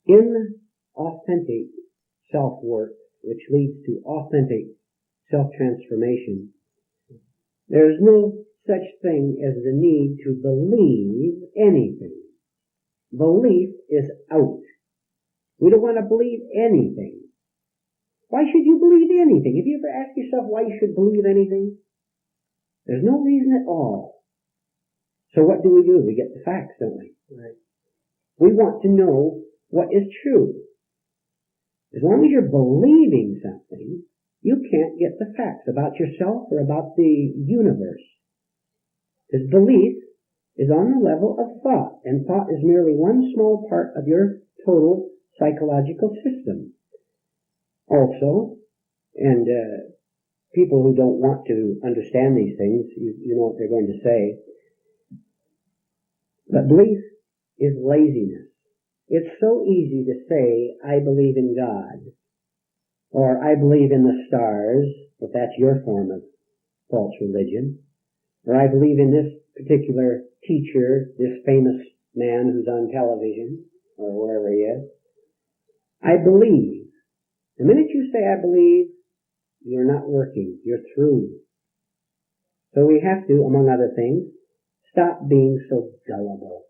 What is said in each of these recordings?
inauthentic self-work, which leads to authentic self-transformation, there's no such thing as the need to believe anything. Belief is out. We don't want to believe anything. Why should you believe anything? Have you ever asked yourself why you should believe anything? There's no reason at all. So what do? We get the facts, don't we? Right. We want to know what is true. As long as you're believing something, you can't get the facts about yourself or about the universe. Because belief is on the level of thought, and thought is merely one small part of your total psychological system. Also, and people who don't want to understand these things, you know what they're going to say, but belief is laziness. It's so easy to say, I believe in God, or I believe in the stars, if that's your form of false religion, or I believe in this particular teacher, this famous man who's on television, or wherever he is. I believe. The minute you say I believe, you're not working. You're through. So we have to, among other things, stop being so gullible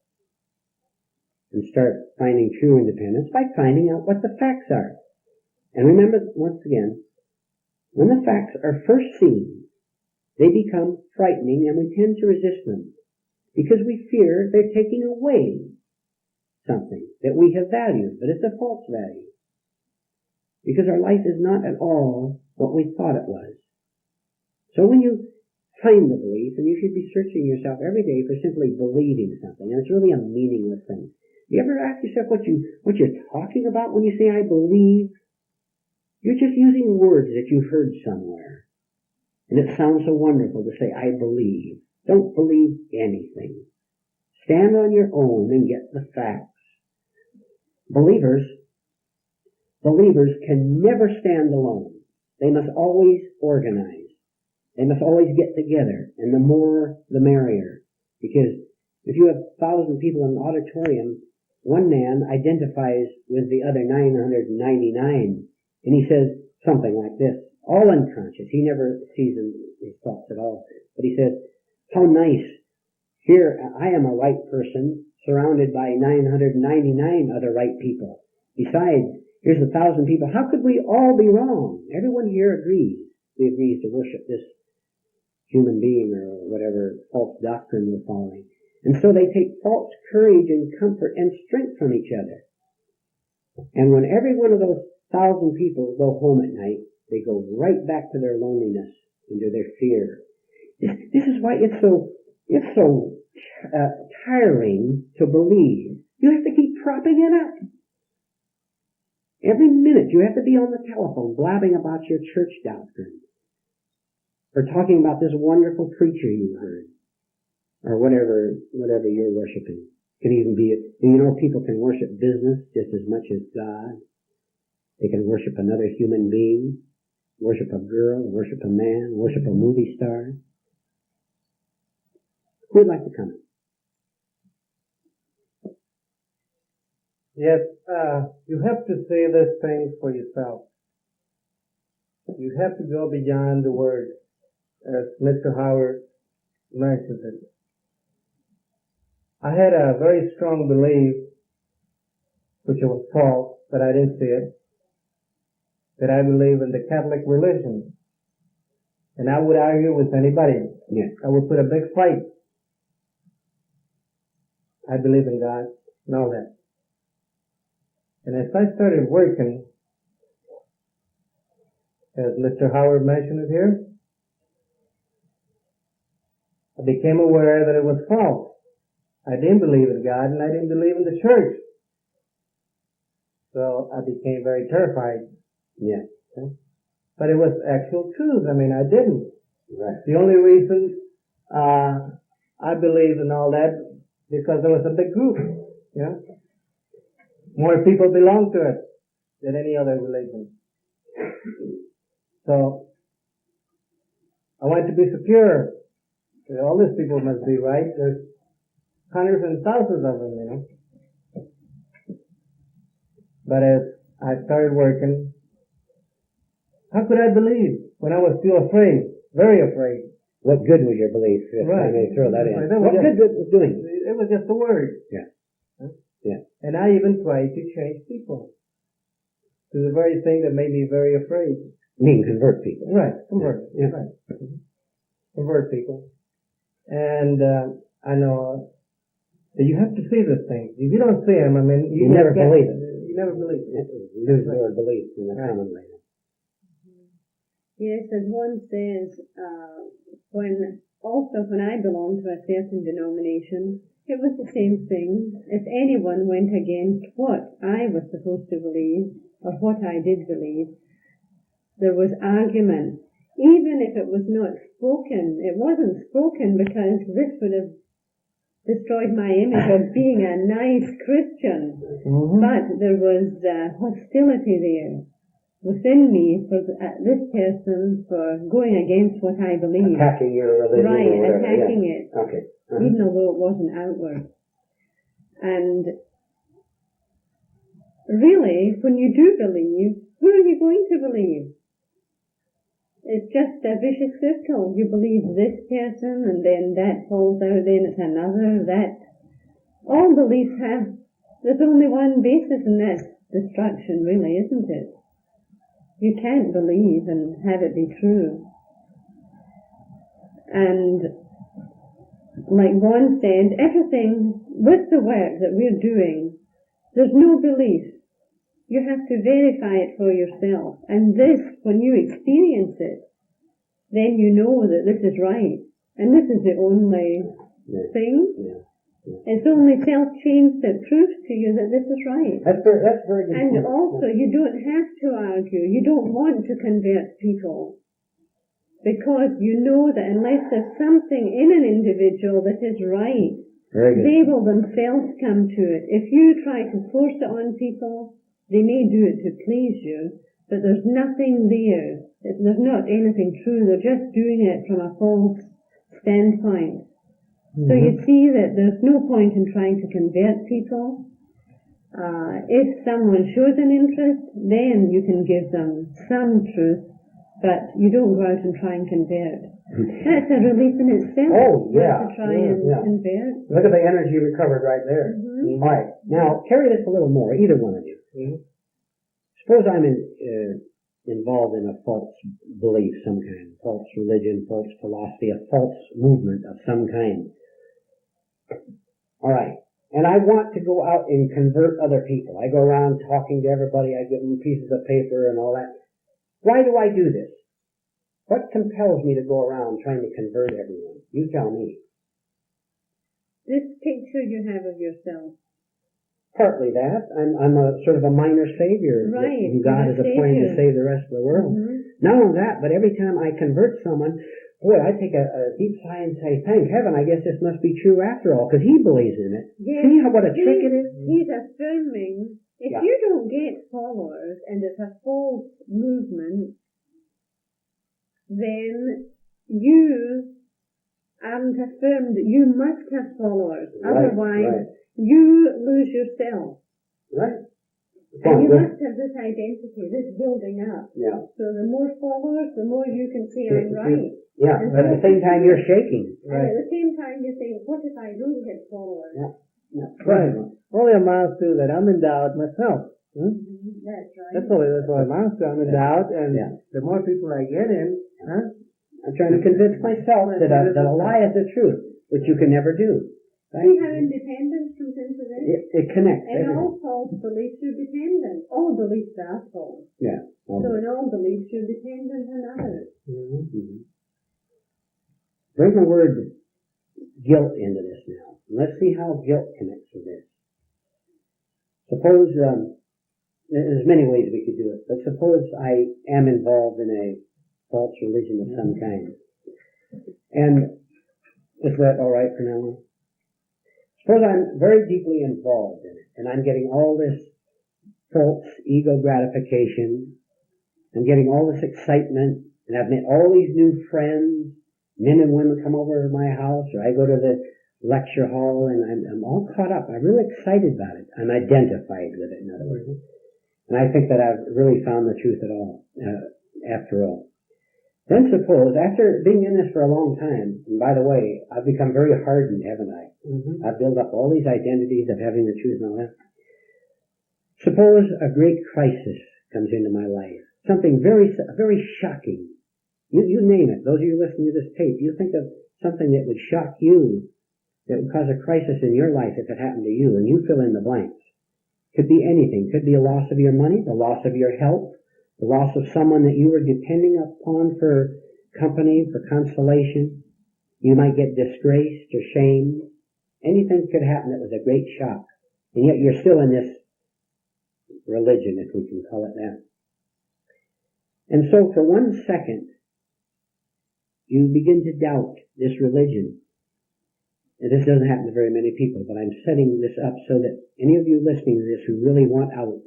and start finding true independence by finding out what the facts are. And remember, once again, when the facts are first seen, they become frightening and we tend to resist them because we fear they're taking away something that we have valued, but it's a false value. Because our life is not at all what we thought it was. So when you find the belief, and you should be searching yourself every day for simply believing something, and it's really a meaningless thing. You ever ask yourself what you're talking about when you say I believe? You're just using words that you've heard somewhere. And it sounds so wonderful to say I believe. Don't believe anything. Stand on your own and get the facts. Believers can never stand alone. They must always organize. They must always get together, and the more, the merrier. Because if you have 1,000 people in an auditorium, one man identifies with the other 999, and he says something like this, all unconscious. He never sees his thoughts at all. But he says, how nice. Here, I am a right person, surrounded by 999 other right people. Besides, here's 1,000 people. How could we all be wrong? Everyone here agrees. We agree to worship this human being or whatever false doctrine we're following. And so they take false courage and comfort and strength from each other. And when every one of those 1,000 people go home at night, they go right back to their loneliness and to their fear. This is why it's so tiring to believe. You have to keep propping it up. Every minute you have to be on the telephone blabbing about your church doctrine, or talking about this wonderful preacher you heard, or whatever you're worshiping. It can even be, people can worship business just as much as God. They can worship another human being, worship a girl, worship a man, worship a movie star. Who would like to comment? Yes, you have to say these things for yourself. You have to go beyond the word, as Mr. Howard mentioned it. I had a very strong belief, which was false, but I didn't see it, that I believe in the Catholic religion. And I would argue with anybody. Yes. I would put a big fight. I believe in God and all that. And as I started working, as Mr. Howard mentioned it here, I became aware that it was false. I didn't believe in God and I didn't believe in the church. So I became very terrified. Yeah. Okay? But it was actual truth. I mean, I didn't. Right. The only reason I believed in all that, because there was a big group. Yeah. More people belong to it than any other religion. So I want to be secure. All these people must be right. There's hundreds and thousands of them, But as I started working, how could I believe when I was still afraid, very afraid? What good was your belief, if I may throw that in? What good was it doing? It was just a word. Yeah. Yeah. And I even tried to change people to the very thing that made me very afraid. You mean convert people? Right, convert. Yeah. Right. Convert people. And I know that you have to see these things. If you don't see them, I mean, you never believe it. You never believe it. You lose the word belief in the common language. Yes, as one says, when I belonged to a certain denomination, it was the same thing. If anyone went against what I was supposed to believe, or what I did believe, there was argument. Even if it was not spoken, it wasn't spoken because this would have destroyed my image of being a nice Christian. Mm-hmm. But there was hostility there within me for this person for going against what I believe. Attacking your religion. Right, or whatever. attacking Yeah. it. Okay. Uh-huh. Even although it wasn't outward. And really, when you do believe, who are you going to believe? It's just a vicious circle. You believe this person, and then that falls out, then it's another, that. All beliefs there's only one basis, and that's destruction, really, isn't it? You can't believe and have it be true. And like one said, everything with the work that we're doing, there's no belief. You have to verify it for yourself. And this, when you experience it, then you know that this is right. And this is the only thing. Yeah. It's only self-change that proves to you that this is right. That's very good. And also, you don't have to argue. You don't want to convert people. Because you know that unless there's something in an individual that is right, they will themselves come to it. If you try to force it on people, they may do it to please you, but there's nothing there. There's not anything true. They're just doing it from a false standpoint. So you see that there's no point in trying to convert people. If someone shows an interest, then you can give them some truth, but you don't go out and try and convert. That's a relief in itself. Oh, yeah. To try and convert. Look at the energy recovered right there. Mm-hmm. All right. Now, carry this a little more, either one of you. Mm-hmm. Suppose I'm involved in a false belief, some kind, false religion, false philosophy, a false movement of some kind. All right. And I want to go out and convert other people. I go around talking to everybody. I give them pieces of paper and all that. Why do I do this? What compels me to go around trying to convert everyone? You tell me. This picture you have of yourself. Partly that. I'm a sort of a minor savior. Right. Who God is appointed to save the rest of the world. Mm-hmm. Not only that, but every time I convert someone, boy, I take a deep sigh and say, thank heaven, I guess this must be true after all, because he believes in it. Yes. See what a trick it is? He's affirming, if you don't get followers and it's a false movement, then you aren't affirmed. You must have followers. Right, Otherwise, you lose yourself. Right. And you must have this identity, this building up. Yeah. So the more followers, the more you can say I'm right. Yeah, and but at the same time you're shaking. And at the same time you think, what if I don't get followers? Yeah. Right. Only amounts to that I'm in doubt myself. Mm-hmm. That's right. That's what it amounts to. I'm in doubt, and the more people I get in, I'm trying to convince myself that a lie is the truth, which you can never do. Right? See how independence comes into this? It connects. And everything. all false beliefs are dependent. All beliefs are false. Yeah. So in all beliefs you're dependent on others. Mm-hmm. Bring the word guilt into this now. Let's see how guilt connects with this. Suppose, there's many ways we could do it, but suppose I am involved in a false religion of some kind. And is that all right for now? Suppose I'm very deeply involved in it, and I'm getting all this false ego gratification. I'm getting all this excitement, and I've met all these new friends. Men and women come over to my house, or I go to the lecture hall, and I'm all caught up. I'm really excited about it. I'm identified with it, in other words. And I think that I've really found the truth after all. Then suppose, after being in this for a long time, and by the way, I've become very hardened, haven't I? Mm-hmm. I've built up all these identities of having the truth and all that. Suppose a great crisis comes into my life. Something very shocking. You name it. Those of you listening to this tape, you think of something that would shock you, that would cause a crisis in your life if it happened to you, and you fill in the blanks. Could be anything. Could be a loss of your money, the loss of your health, the loss of someone that you were depending upon for company, for consolation. You might get disgraced or shamed. Anything could happen that was a great shock. And yet you're still in this religion, if we can call it that. And so for 1 second, you begin to doubt this religion. And this doesn't happen to very many people, but I'm setting this up so that any of you listening to this who really want out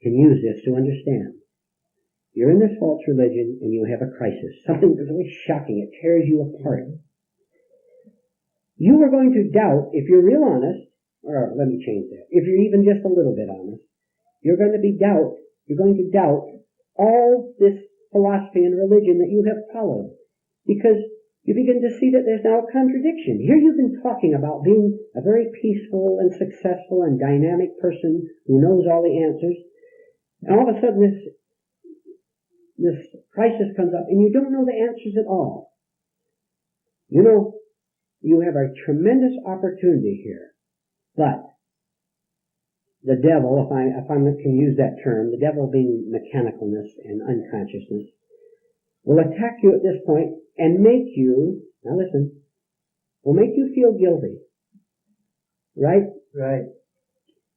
can use this to understand. You're in this false religion and you have a crisis. Something that's really shocking. It tears you apart. You are going to doubt, if you're real honest, or let me change that, if you're even just a little bit honest, you're going to doubt all this philosophy and religion that you have followed. Because you begin to see that there's now a contradiction. Here you've been talking about being a very peaceful and successful and dynamic person who knows all the answers. And all of a sudden this crisis comes up and you don't know the answers at all. You know, you have a tremendous opportunity here. But the devil, if I can use that term, the devil being mechanicalness and unconsciousness, will attack you at this point and make you, now listen, will make you feel guilty. Right? Right.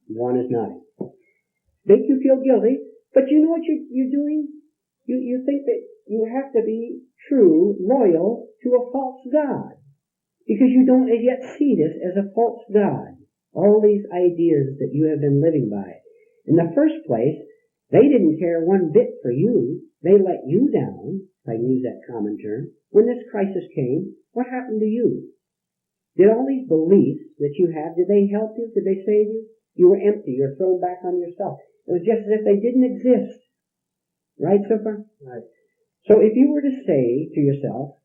One is nodding. Make you feel guilty, but you know what you're doing? You think that you have to be true, loyal to a false God. Because you don't as yet see this as a false God. All these ideas that you have been living by. In the first place, they didn't care one bit for you. They let you down, if I can use that common term. When this crisis came, what happened to you? Did all these beliefs that you have, did they help you? Did they save you? You were empty. You're thrown back on yourself. It was just as if they didn't exist. Right, so far? Right. So if you were to say to yourself,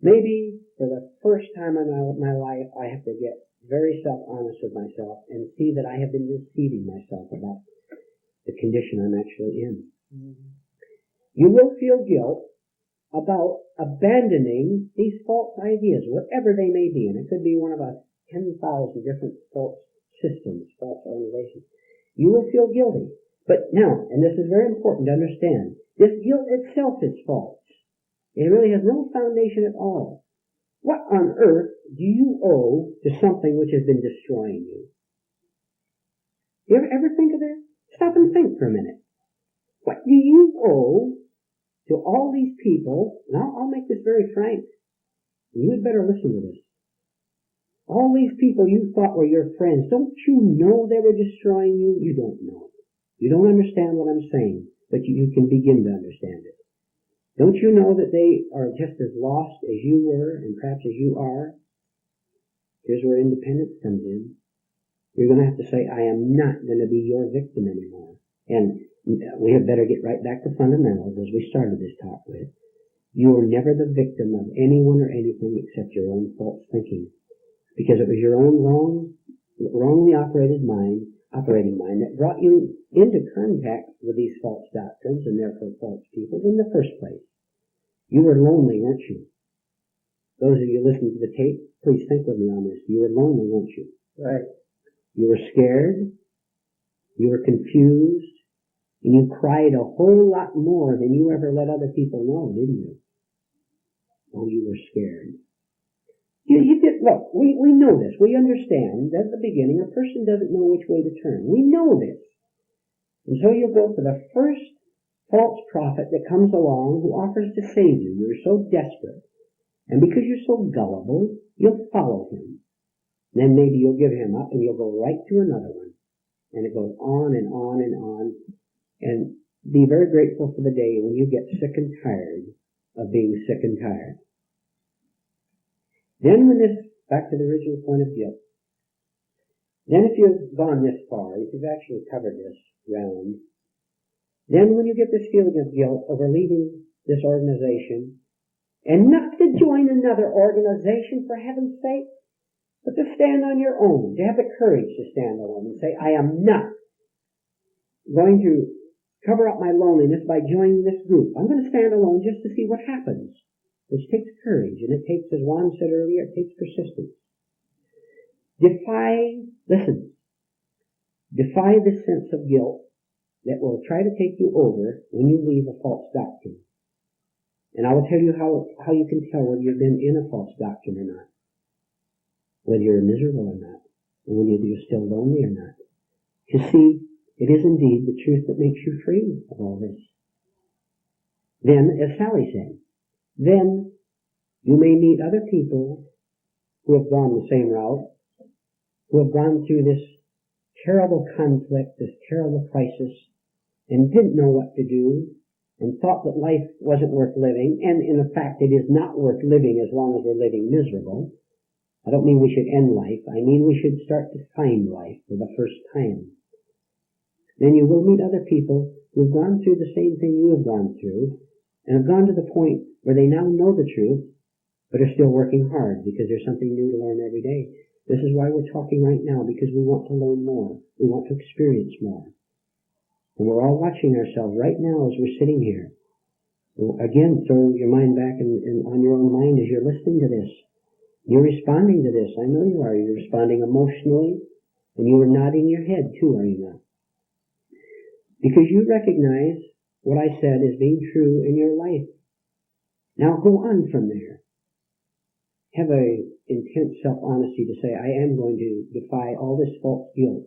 maybe for the first time in my life, I have to get very self-honest with myself and see that I have been deceiving myself about the condition I'm actually in. Mm-hmm. You will feel guilt about abandoning these false ideas, whatever they may be, and it could be one of 10,000 different false systems, false organizations. You will feel guilty. But now, and this is very important to understand, this guilt itself is false. It really has no foundation at all. What on earth do you owe to something which has been destroying you? You ever think of that? Stop and think for a minute. What do you owe to all these people? And I'll make this very frank. And you had better listen to this. All these people you thought were your friends, don't you know they were destroying you? You don't know. You don't understand what I'm saying, but you can begin to understand it. Don't you know that they are just as lost as you were and perhaps as you are? Here's where independence comes in. You're going to have to say, I am not going to be your victim anymore. And we had better get right back to fundamentals as we started this talk with. You were never the victim of anyone or anything except your own false thinking. Because it was your own wrongly operating mind that brought you into contact with these false doctrines and therefore false people in the first place. You were lonely, weren't you? Those of you listening to the tape, please think with me on this. You were lonely, weren't you? Right. You were scared. You were confused. And you cried a whole lot more than you ever let other people know, didn't you? Oh, you were scared. You did, look, we know this. We understand that at the beginning a person doesn't know which way to turn. We know this. And so you'll go for the first false prophet that comes along who offers to save you. You're so desperate. And because you're so gullible, you'll follow him. Then maybe you'll give him up and you'll go right to another one. And it goes on and on and on. And be very grateful for the day when you get sick and tired of being sick and tired. Then back to the original point of guilt. Then if you've gone this far, if you've actually covered this ground, Then when you get this feeling of guilt over leaving this organization, and not to join another organization for heaven's sake, but to stand on your own, to have the courage to stand alone and say, I am not going to cover up my loneliness by joining this group. I'm going to stand alone just to see what happens, which takes courage, and it takes, as Juan said earlier, it takes persistence. Defy this sense of guilt that will try to take you over when you leave a false doctrine. And I will tell you how you can tell whether you've been in a false doctrine or not, whether you're miserable or not, and whether you're still lonely or not. To see, it is indeed the truth that makes you free of all this. Then, as Sally said, then you may meet other people who have gone the same route, who have gone through this terrible conflict, this terrible crisis, and didn't know what to do, and thought that life wasn't worth living, and in fact it is not worth living as long as we're living miserable. I don't mean we should end life, I mean we should start to find life for the first time. Then you will meet other people who've gone through the same thing you have gone through, and have gone to the point where they now know the truth, but are still working hard because there's something new to learn every day. This is why we're talking right now, because we want to learn more. We want to experience more. And we're all watching ourselves right now as we're sitting here. Again, throw your mind back and on your own mind as you're listening to this. You're responding to this. I know you are. You're responding emotionally, and you are nodding your head too, are you not? Because you recognize what I said as being true in your life. Now go on from there. Have a intense self-honesty to say, I am going to defy all this false guilt.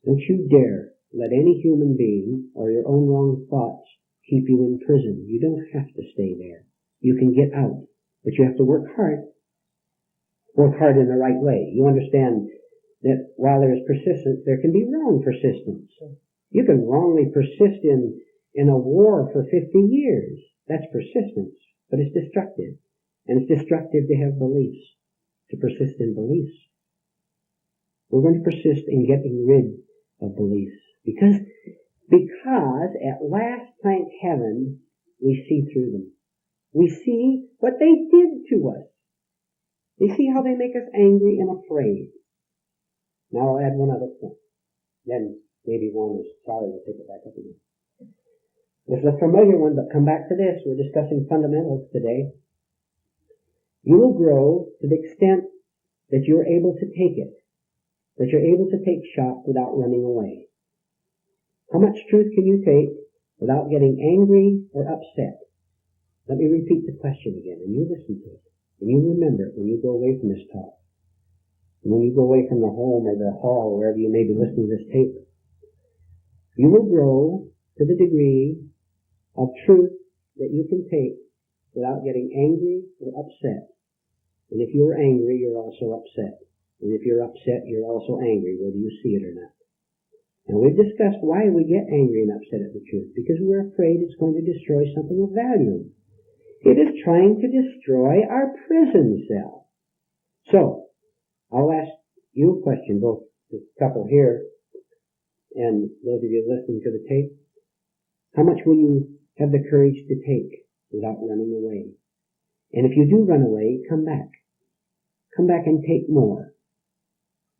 Don't you dare let any human being or your own wrong thoughts keep you in prison. You don't have to stay there. You can get out, but you have to work hard. Work hard in the right way. You understand that while there is persistence, there can be wrong persistence. You can wrongly persist in a war for 50 years. That's persistence, but it's destructive. And it's destructive to have beliefs, to persist in beliefs. We're going to persist in getting rid of beliefs. Because at last, thank heaven, we see through them. We see what they did to us. We see how they make us angry and afraid. Now I'll add one other point. Then maybe one is sorry, we'll take it back up again. This is a familiar one, but come back to this. We're discussing fundamentals today. You will grow to the extent that you're able to take it, that you're able to take shock without running away. How much truth can you take without getting angry or upset? Let me repeat the question again, and you listen to it, and you remember it when you go away from this talk, and when you go away from the home or the hall, wherever you may be listening to this tape. You will grow to the degree of truth that you can take without getting angry or upset. And if you're angry, you're also upset. And if you're upset, you're also angry, whether you see it or not. And we've discussed why we get angry and upset at the truth. Because we're afraid it's going to destroy something of value. It is trying to destroy our prison cell. So, I'll ask you a question, both the couple here and those of you listening to the tape. How much will you have the courage to take without running away? And if you do run away, come back. Come back and take more.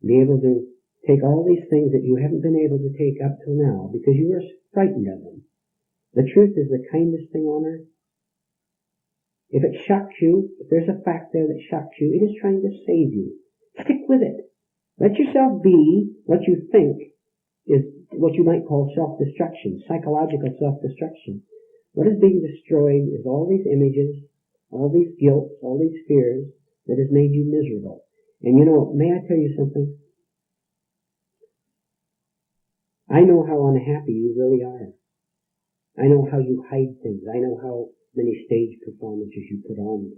Be able to take all these things that you haven't been able to take up till now because you were frightened of them. The truth is the kindest thing on earth. If it shocks you, if there's a fact there that shocks you, it is trying to save you. Stick with it. Let yourself be what you think is what you might call self-destruction, psychological self-destruction. What is being destroyed is all these images, all these guilt, all these fears that has made you miserable. And you know, may I tell you something? I know how unhappy you really are. I know how you hide things. I know how many stage performances you put on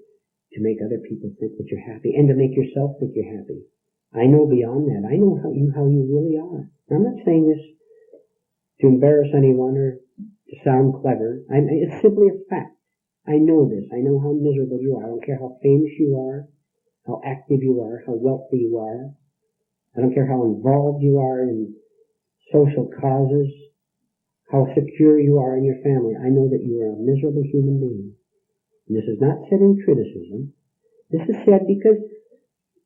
to make other people think that you're happy and to make yourself think you're happy. I know beyond that. I know how you really are. I'm not saying this to embarrass anyone or to sound clever. It's simply a fact. I know this. I know how miserable you are. I don't care how famous you are, how active you are, how wealthy you are. I don't care how involved you are in social causes, how secure you are in your family. I know that you are a miserable human being. And this is not said in criticism. This is said because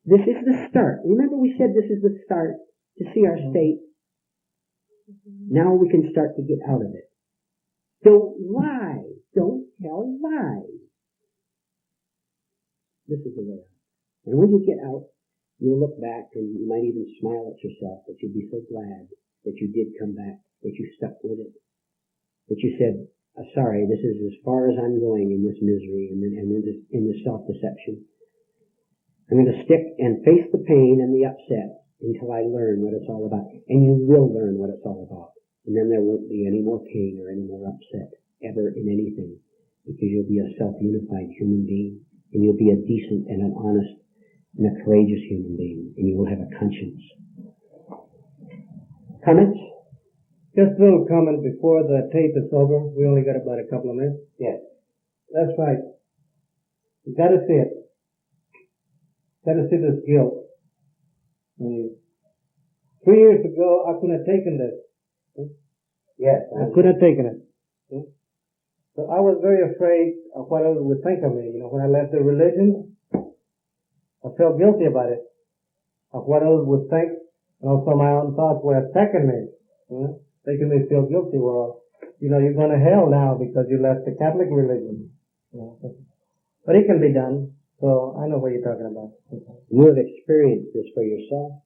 this is the start. Remember we said this is the start to see our state. Now we can start to get out of it. Don't lie. Don't tell lies. This is the way out. And when you get out, you'll look back and you might even smile at yourself, but you'll be so glad that you did come back, that you stuck with it, that you said, sorry, this is as far as I'm going in this misery and in this self-deception. I'm going to stick and face the pain and the upset until I learn what it's all about. And you will learn what it's all about. And then there won't be any more pain or any more upset ever in anything, because you'll be a self-unified human being, and you'll be a decent and an honest and a courageous human being, and you will have a conscience. Comments? Just a little comment before the tape is over. We only got about a couple of minutes. Yes. That's right. You gotta see it. Gotta see this guilt. 3 years ago, I couldn't have taken this. Yes. I couldn't have taken it. So I was very afraid of what others would think of me. You know, when I left the religion, I felt guilty about it, of what others would think, and also my own thoughts were attacking me, making me feel guilty. Well, you know, you're going to hell now because you left the Catholic religion. But it can be done. So I know what you're talking about. You have experienced this for yourself.